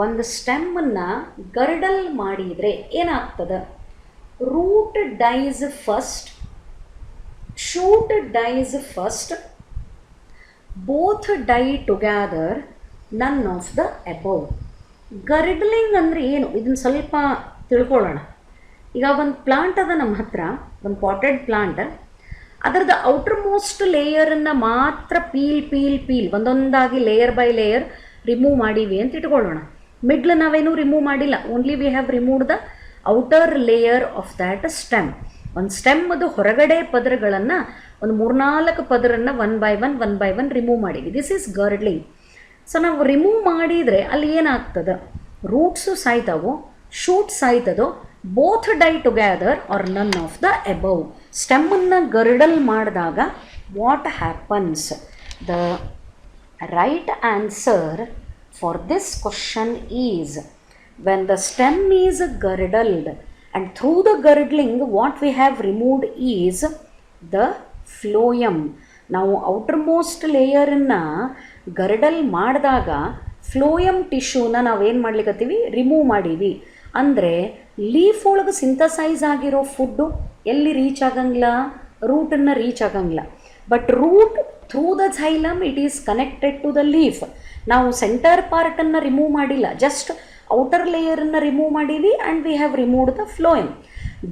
ಒಂದು ಸ್ಟೆಮ್ಮನ್ನು girdle ಮಾಡಿದರೆ ಏನಾಗ್ತದೆ? Root dies first, shoot dies first, both die together, none of the above. ಗರ್ಡ್ಲಿಂಗ್ ಅಂದರೆ ಏನು, ಇದನ್ನು ಸ್ವಲ್ಪ ತಿಳ್ಕೊಳ್ಳೋಣ. ಈಗ ಒಂದು ಪ್ಲಾಂಟ್ ಅದ ನಮ್ಮ ಹತ್ರ, ಒಂದು ಪಾಟೆಡ್ ಪ್ಲಾಂಟ್, ಅದರದ್ದು ಔಟರ್ ಮೋಸ್ಟ್ ಲೇಯರನ್ನು ಮಾತ್ರ ಪೀಲ್ ಒಂದೊಂದಾಗಿ ಲೇಯರ್ ಬೈ ಲೇಯರ್ ರಿಮೂವ್ ಮಾಡೀವಿ ಅಂತ ಇಟ್ಕೊಳ್ಳೋಣ. ಮಿಡ್ಲ್ ನಾವೇನೂ ರಿಮೂವ್ ಮಾಡಿಲ್ಲ, only we have removed the outer layer of that stem. ಒಂದು ಸ್ಟೆಮ್ಮದು ಹೊರಗಡೆ ಪದರಗಳನ್ನು ಒಂದು 3-4 ಪದರನ್ನು ಒನ್ ಬೈ ಒನ್ ರಿಮೂವ್ ಮಾಡೀವಿ. This is girdling. ಸೊ ನಾವು ರಿಮೂವ್ ಮಾಡಿದರೆ ಅಲ್ಲಿ ಏನಾಗ್ತದೆ, ರೂಟ್ಸು ಸಾಯ್ತಾವೋ, ಶೂಟ್ ಸಾಯ್ತದೋ, both die together or none of the above. ಸ್ಟೆಮ್ಮನ್ನು ಗರ್ಡಲ್ ಮಾಡಿದಾಗ what happens? The right answer for this question is, when the stem is girdled and through the girdling what we have removed is the phloem. ನಾವು outermost ಲೇಯರನ್ನು ಗರ್ಡಲ್ ಮಾಡಿದಾಗ phloem ಟಿಶ್ಯೂನ ನಾವೇನು ಮಾಡ್ಲಿಕ್ಕತ್ತೀವಿ, remove ಮಾಡೀವಿ ಅಂದರೆ leaf ಒಳಗೆ synthesise ಆಗಿರೋ food ಎಲ್ಲಿ reach ಆಗಂಗಿಲ್ಲ, ರೂಟನ್ನು ರೀಚ್ ಆಗಂಗಿಲ್ಲ. But root through the xylem it is connected to the leaf. ನಾವು ಸೆಂಟರ್ ಪಾರ್ಟನ್ನು ರಿಮೂವ್ ಮಾಡಿಲ್ಲ, ಜಸ್ಟ್ ಔಟರ್ ಲೇಯರನ್ನು ರಿಮೂವ್ ಮಾಡೀವಿ and we have removed the phloem.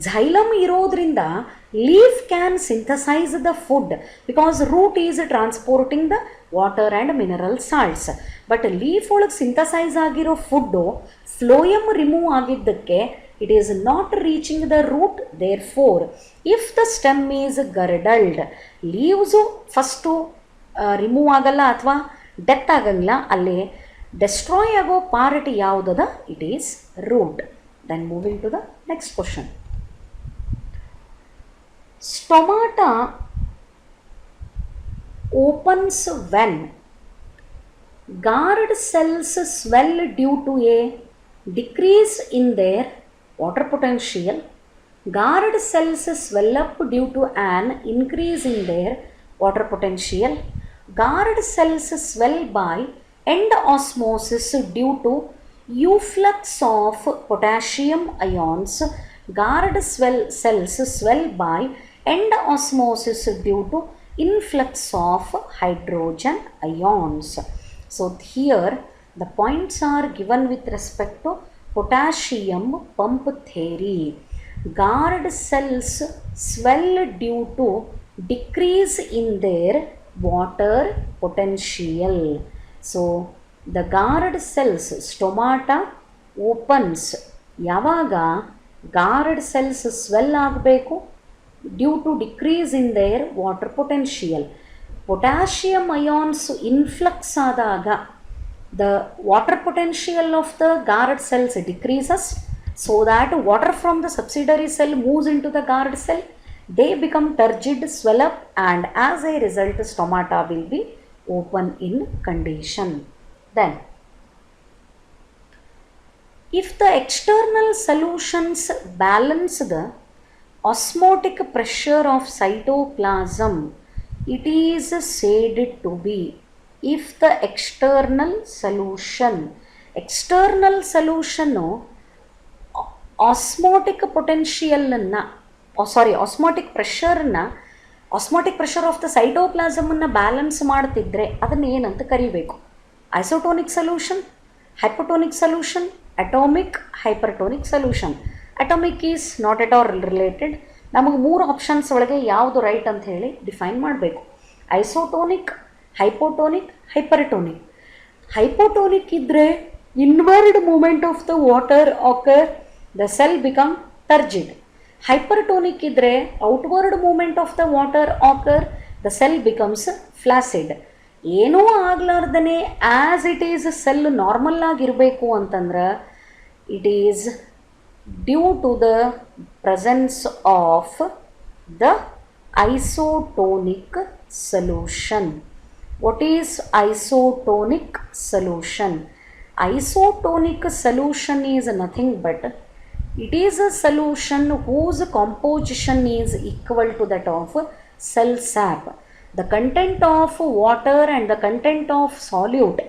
Xylem ಇರೋದ್ರಿಂದ leaf can synthesise the food because root is transporting the water and mineral salts. But leaf ಒಳಗೆ synthesise ಆಗಿರೋ food phloem remove ಆಗಿದ್ದಕ್ಕೆ it is not reaching the root. Therefore if the stem is girdled, leaves first remove ಆಗಲ್ಲ ಅಥವಾ death ಆಗಂಗಿಲ್ಲ, ಅಲ್ಲಿ destroy ಆಗೋ part ಯಾವುದದ, it is root. Then moving to the next question. Stomata opens when guard cells swell due to a decrease in their water potential. Guard cells swell up due to an increase in their water potential. Guard cells swell by end osmosis due to efflux of potassium ions. Guard cells swell by end osmosis due to influx of hydrogen ions. So here the points are given with respect to potassium pump theory. Guard cells swell due to decrease in their water potential. So the guard cells, stomata opens ಯಾವಾಗ guard cells swell ಆಗಬೇಕು, due to decrease in their water potential. Potassium ions influx ಆದಾಗ the water potential of the guard cells decreases, so that water from the subsidiary cell moves into the guard cell. They become turgid, swell up, and as a result stomata will be open in condition. Then if the external solutions balance the osmotic pressure of cytoplasm, it is said to be. If the external solution osmotic potentialನ osmotic pressure of the cytoplasmನ್ನು balance ಮಾಡ್ತಿದ್ರೆ ಅದನ್ನು ಏನಂತ ಕರಿಬೇಕು? Isotonic solution, hypotonic solution, atomic hypertonic solution. Atomic is not at all related. ನಮಗೆ 3 options ಒಳಗೆ ಯಾವುದು right ಅಂತ ಹೇಳಿ ಡಿಫೈನ್ ಮಾಡಬೇಕು. Isotonic, ಹೈಪೋಟೋನಿಕ್, hypertonic. ಹೈಪೋಟೋನಿಕ್ ಇದ್ದರೆ inward movement of the water occur, the cell become turgid. Hypertonic ಇದ್ದರೆ outward movement of the water occur, the cell becomes flaccid. ಏನೂ ಆಗ್ಲಾರ್ದೇ as it is cell normal ಆಗಿರಬೇಕು ಅಂತಂದ್ರೆ it is due to the presence of the isotonic solution. What is isotonic solution? Isotonic solution is nothing but it is a solution whose composition is equal to that of cell sap. The content of water and the content of solute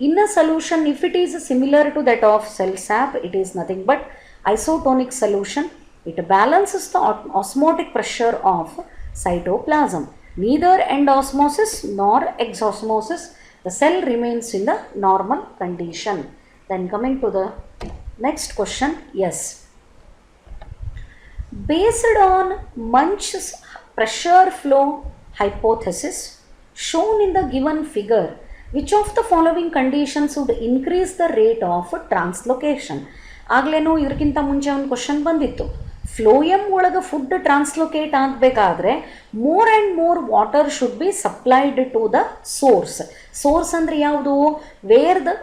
in a solution, if it is similar to that of cell sap, it is nothing but isotonic solution. It balances the osmotic pressure of cytoplasm. Neither end osmosis nor exosmosis. The cell remains in the normal condition. Then coming to the next question. Yes. Based on Munch's pressure flow hypothesis shown in the given figure, which of the following conditions would increase the rate of translocation? ಆಗಲೇನೋ ಇದಕ್ಕಿಂತ ಮುಂಚೆ ಒಂದು question ಬಂದಿತ್ತು. Phloem ಒಳಗೆ food translocate ಆಗಬೇಕಾದ್ರೆ more and more water should be supplied to the source. Source ಅಂದರೆ ಯಾವುದು? Where the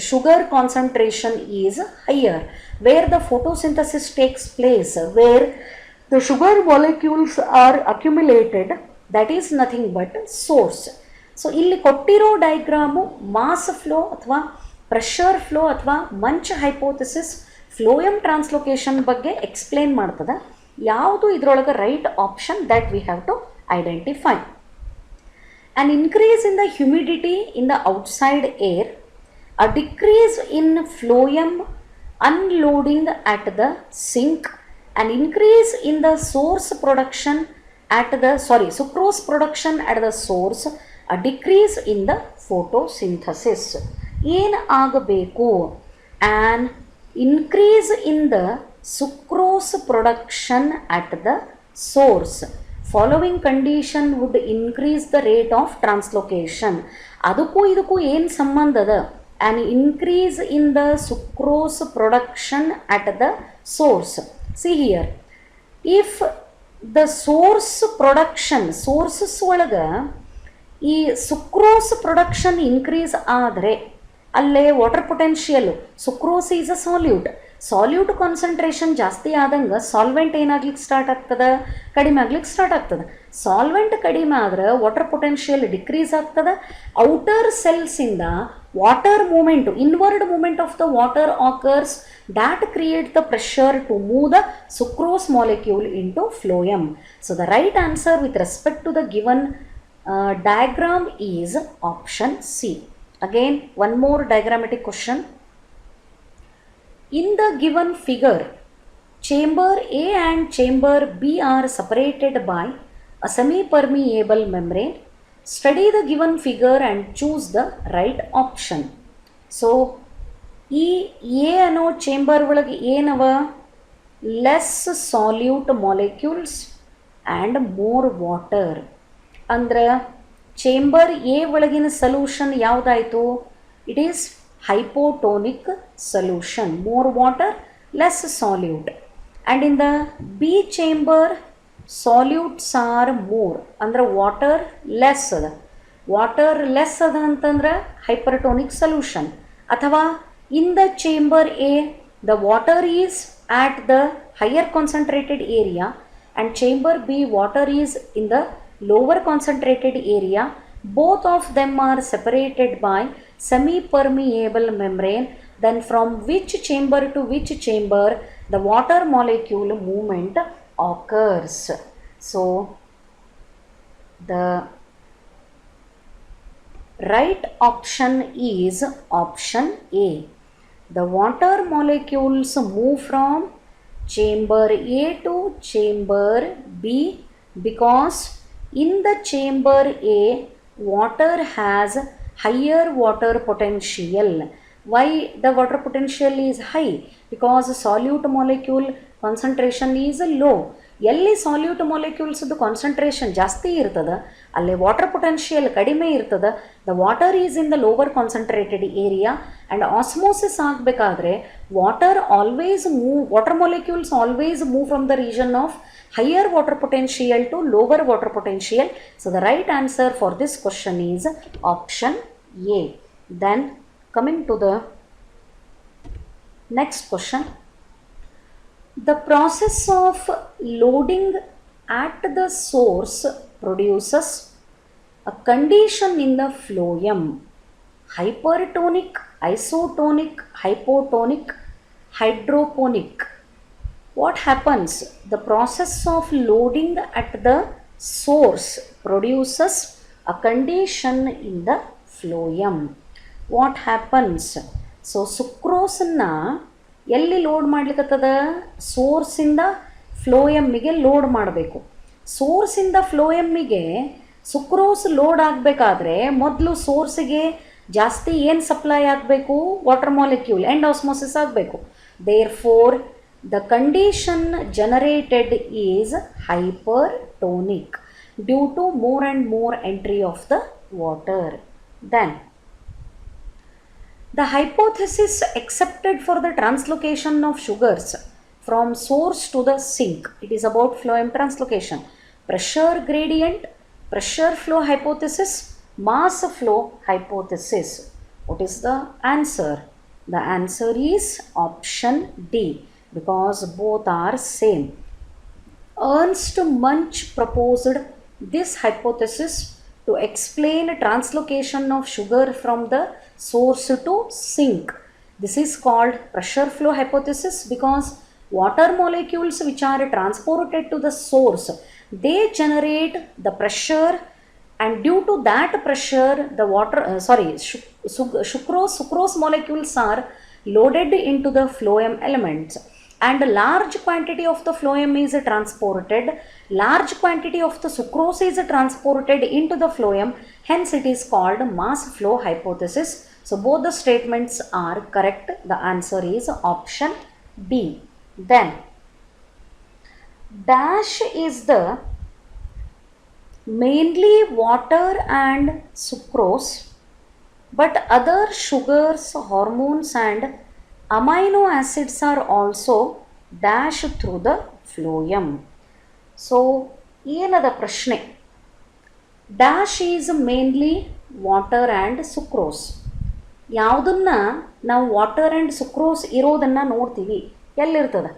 sugar concentration is higher, where the photosynthesis takes place, where the sugar molecules are accumulated, that is nothing but source. So ಇಲ್ಲಿ ಕೊಟ್ಟಿರೋ diagram mass flow ಅಥವಾ pressure flow ಅಥವಾ Munch hypothesis phloem translocation ಬಗ್ಗೆ explain ಮಾಡ್ತದೆ. ಯಾವುದು ಇದರೊಳಗೆ right option that we have to identify. an increase in the humidity in the outside air, a decrease in phloem unloading at the sink, an increase in the sucrose production at the source, a decrease in the photosynthesis. ಏನು ಆಗಬೇಕು? an increase in the sucrose production at the source. Following condition would increase the rate of translocation. ಅದಕ್ಕೂ ಇದಕ್ಕೂ ಏನು ಸಂಬಂಧ ಅದ? an increase in the sucrose production at the source. See here, if the source production, sources ಒಳಗೆ ಈ sucrose production increase ಆದರೆ ಅಲ್ಲೇ water potential, sucrose is a salute concentration ಜಾಸ್ತಿ ಆದಂಗೆ ಸಾಲ್ವೆಂಟ್ ಏನಾಗ್ಲಿಕ್ಕೆ ಸ್ಟಾರ್ಟ್ ಆಗ್ತದೆ? ಕಡಿಮೆ ಆಗ್ಲಿಕ್ಕೆ ಸ್ಟಾರ್ಟ್ ಆಗ್ತದೆ. ಸಾಲ್ವೆಂಟ್ ಕಡಿಮೆ ಆದ್ರೆ ವಾಟರ್ ಪೊಟೆನ್ಷಿಯಲ್ ಡಿಕ್ರೀಸ್ ಆಗ್ತದೆ. ಔಟರ್ ಸೆಲ್ಸಿಂದ water movement, inward movement of the water occurs, that create the pressure to move the sucrose molecule into phloem. So the right answer with respect to the given diagram is option C. Again, one more diagrammatic question. In the given figure, chamber A and chamber B are separated by a semi-permeable membrane. Study the given figure and choose the right option. So, ಈ A ಅನ್ನೋ chamber ಒಳಗೆ ಏನವ? Less solute molecules and more water. ಅಂದ್ರೆ chamber A ಒಳಗಿನ solution ಯಾವುದಾಯಿತು? It is hypotonic solution, more water, less solute. And in the B chamber, solutes are more, ಅಂದ್ರೆ water less ಅದ. Water less ಅದ ಅಂತಂದ್ರೆ ಹೈಪರ್ಟೋನಿಕ್ ಸೊಲ್ಯೂಷನ್. ಅಥವಾ in the chamber A, the water is at the higher concentrated area, and chamber B, water is in the lower concentrated area. Both of them are separated by semi-permeable membrane. Then from which chamber to which chamber the water molecule movement occurs? So the right option is option A. The water molecules move from chamber A to chamber B because in the chamber A, water has higher water potential. Why the water potential is high? Because solute molecule concentration is low. ಎಲ್ಲಿ solute ಮಾಲಿಕ್ಯೂಲ್ಸ್ದು concentration ಜಾಸ್ತಿ ಇರ್ತದೆ ಅಲ್ಲಿ water potential ಕಡಿಮೆ ಇರ್ತದೆ. The water is in the lower concentrated area and osmosis ಆಗಬೇಕಾದ್ರೆ water molecules always move from the region of higher water potential to lower water potential. So the right answer for this question is option A. Then coming to the next question. The process of loading at the source produces a condition in the phloem: hypertonic, isotonic, hypotonic, hydroponic. What happens? The process of loading at the source produces a condition in the phloem. What happens? So sucrose na ಎಲ್ಲಿ load ಮಾಡ್ಲಿಕ್ಕತ್ತದ? ಸೋರ್ಸಿಂದ ಫ್ಲೋಯಮ್ಮಿಗೆ load ಮಾಡಬೇಕು. ಸೋರ್ಸಿಂದ ಫ್ಲೋಯಮ್ಮಿಗೆ sucrose load ಆಗಬೇಕಾದ್ರೆ ಮೊದಲು ಸೋರ್ಸಿಗೆ ಜಾಸ್ತಿ ಏನು supply ಆಗಬೇಕು? Water molecule and osmosis ಆಗಬೇಕು. Therefore the condition generated is hypertonic due to more and more entry of the water. Then the hypothesis accepted for the translocation of sugars from source to the sink, it is about phloem translocation: pressure gradient, pressure flow hypothesis, mass flow hypothesis. What is the answer? The answer is option D, because both are same. Ernst Munch proposed this hypothesis to explain translocation of sugar from the source to sink. This is called pressure flow hypothesis because water molecules which are transported to the source, they generate the pressure and due to that pressure the sucrose molecules are loaded into the phloem elements, and a large quantity of the phloem is transported, large quantity of the sucrose is transported into the phloem, hence it is called mass flow hypothesis. So both the statements are correct. The answer is option B. Then dash is the mainly water and sucrose, but other sugars, hormones and amino acids are also dashed through the phloem. So ಏನದ ಪ್ರಶ್ನೆ? Dash is mainly water and sucrose. ಯಾವುದನ್ನು ನಾವು water and sucrose ಇರೋದನ್ನು ನೋಡ್ತೀವಿ, ಎಲ್ಲಿರ್ತದೆ?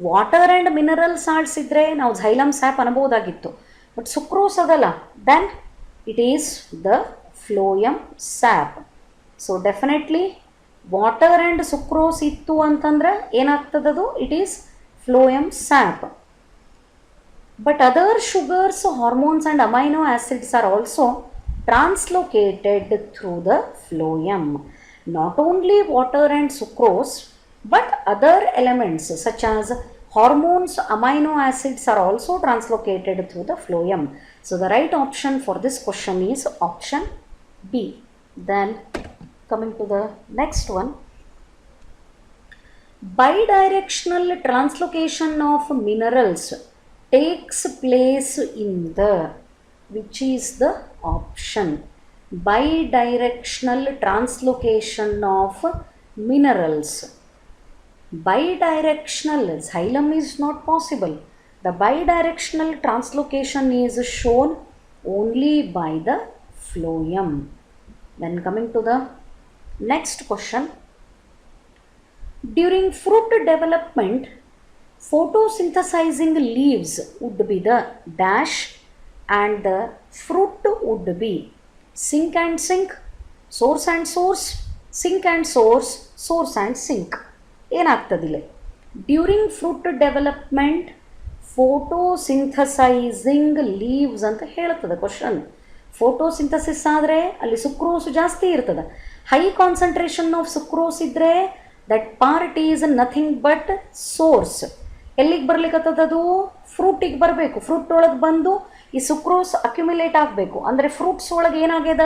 Water and mineral salts ಇದ್ದರೆ ನಾವು xylem sap ಅನ್ಬೋದಾಗಿತ್ತು, ಬಟ್ ಸುಕ್ರೋಸ್ ಅದಲ್ಲ, then it is the phloem sap. So definitely water and sucrose ಇತ್ತು ಅಂತಂದ್ರೆ ಏನಾಗ್ತದದು? It is phloem sap. But other sugars, hormones and amino acids are also translocated through the phloem. Not only water and sucrose, but other elements such as hormones, amino acids are also translocated through the phloem. So the right option for this question is option B. Then coming to the next one. Bidirectional translocation of minerals takes place in the, which is the option? Bidirectional translocation of minerals. Bidirectional xylem is not possible. The bidirectional translocation is shown only by the phloem. Then coming to the next question. During fruit development, photosynthesizing leaves would be the dash and the fruit would be sink and sink, source and source, sink and source, source and sink. ಏನಾಗ್ತದಿಲ್ಲ? During fruit development photosynthesising leaves ಅಂತ ಹೇಳ್ತದೆ question. Photosynthesis ಆದರೆ ಅಲ್ಲಿ sucrose ಜಾಸ್ತಿ ಇರ್ತದೆ. High concentration of sucrose ಇದ್ದರೆ that part is nothing but source. ಎಲ್ಲಿಗೆ ಬರ್ಲಿಕ್ಕತ್ತದದು? ಫ್ರೂಟಿಗೆ ಬರಬೇಕು. ಫ್ರೂಟ್ ಒಳಗೆ ಬಂದು ಈ ಸುಕ್ರೋಸ್ ಅಕ್ಯುಮಿಲೇಟ್ ಆಗಬೇಕು. ಅಂದರೆ ಫ್ರೂಟ್ಸ್ ಒಳಗೆ ಏನಾಗ್ಯದ?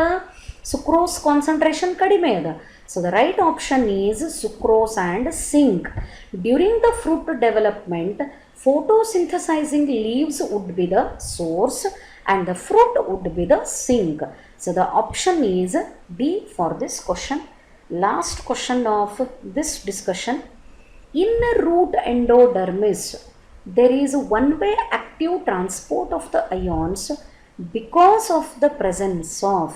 ಸುಕ್ರೋಸ್ ಕಾನ್ಸಂಟ್ರೇಷನ್ ಕಡಿಮೆ ಅದ. So the right option is sucrose and sink. During the fruit development photosynthesizing leaves would be the source and the fruit would be the sink. So the option is B for this question. Last question of this discussion. In root endodermis, there is one-way active transport of the ions because of the presence of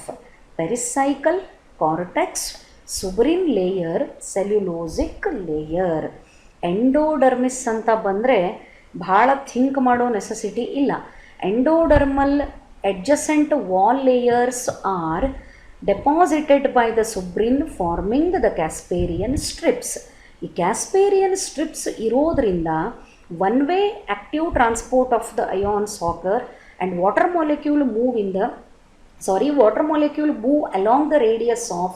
pericycle, cortex, suberin layer, cellulosic layer. Endodermis ಅಂತ ಬಂದರೆ ಭಾಳ think ಮಾಡೋ necessity ಇಲ್ಲ. Endodermal adjacent wall layers are deposited by the suberin forming the Casparian strips. ಈ Casparian strips ಇರೋದ್ರಿಂದ one way active transport of the ions occur and water molecule move along the radius of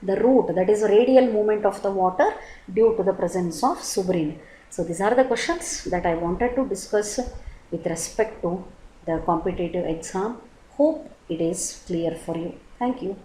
the root, that is radial movement of the water due to the presence of suberin. So these are the questions that I wanted to discuss with respect to the competitive exam. Hope it is clear for you. Thank you.